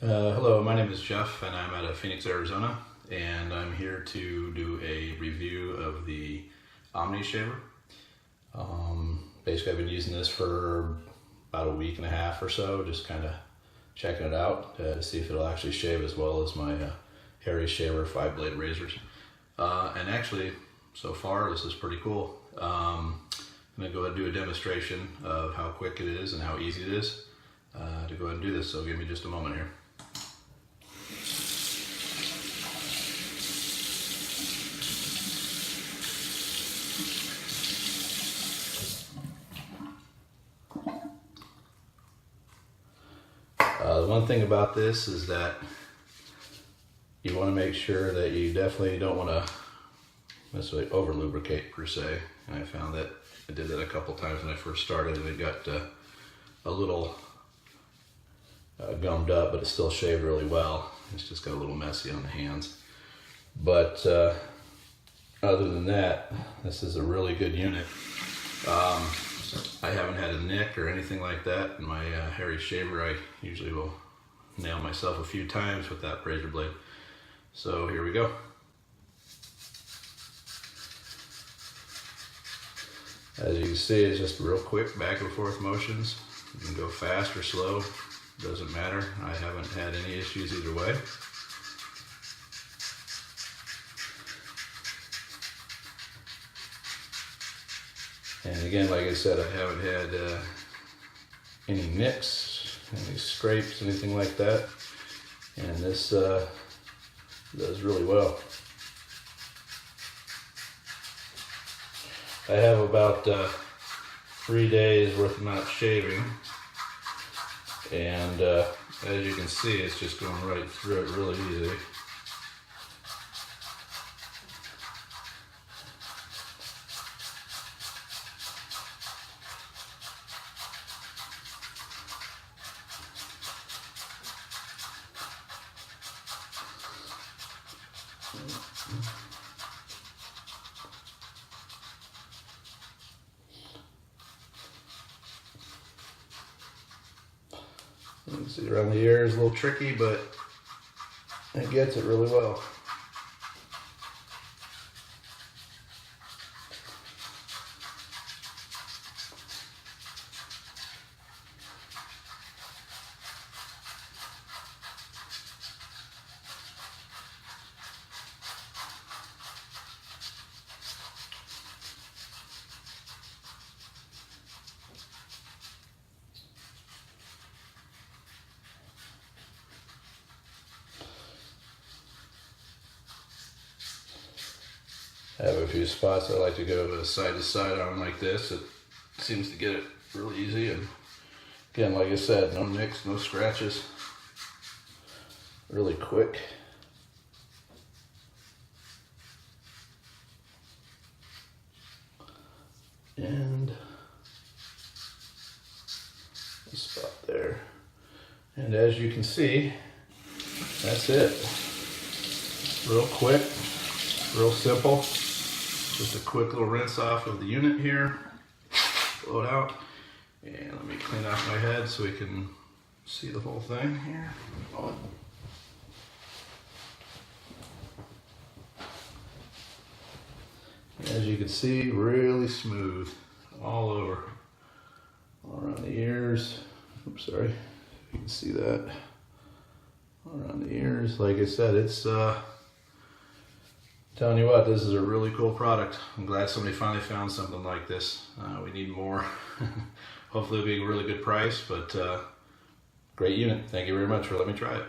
Hello, my name is Jeff and I'm out of Phoenix, Arizona, and I'm here to do a review of the OmniShaver. Basically I've been using this for about a week and a half or so, just kind of checking it out to see if it'll actually shave as well as my Harry Shaver 5-blade razors. And actually, so far this is pretty cool. I'm going to go ahead and do a demonstration of how quick it is and how easy it is to go ahead and do this, so give me just a moment here. The one thing about this is that you want to make sure that you definitely don't want to necessarily over lubricate per se. And I found that I did that a couple times when I first started and it got a little gummed up, but it still shaved really well. It's just got a little messy on the hands. But other than that, this is a really good unit. I haven't had a nick or anything like that in my Harry Shaver. I usually will nail myself a few times with that razor blade. So here we go. As you can see, it's just real quick back and forth motions. You can go fast or slow, doesn't matter. I haven't had any issues either way. And again, like I said, I haven't had any nicks, any scrapes, anything like that. And this does really well. I have about 3 days worth of not shaving. And as you can see, it's just going right through it really easy. You can see around the ear is a little tricky, but it gets it really well. I have a few spots I like to go side to side on like this. It seems to get it really easy, and again, like I said, no nicks, no scratches. Really quick. And a spot there. And as you can see, that's it. Real quick, real simple. Just a quick little rinse off of the unit here, blow it out, and let me clean off my head so we can see the whole thing here. As you can see, really smooth all over, all around the ears. Oops, sorry, you can see that all around the ears. Like I said, it's telling you what, this is a really cool product. I'm glad somebody finally found something like this. We need more. Hopefully it'll be a really good price, but great unit. Thank you very much for letting me try it.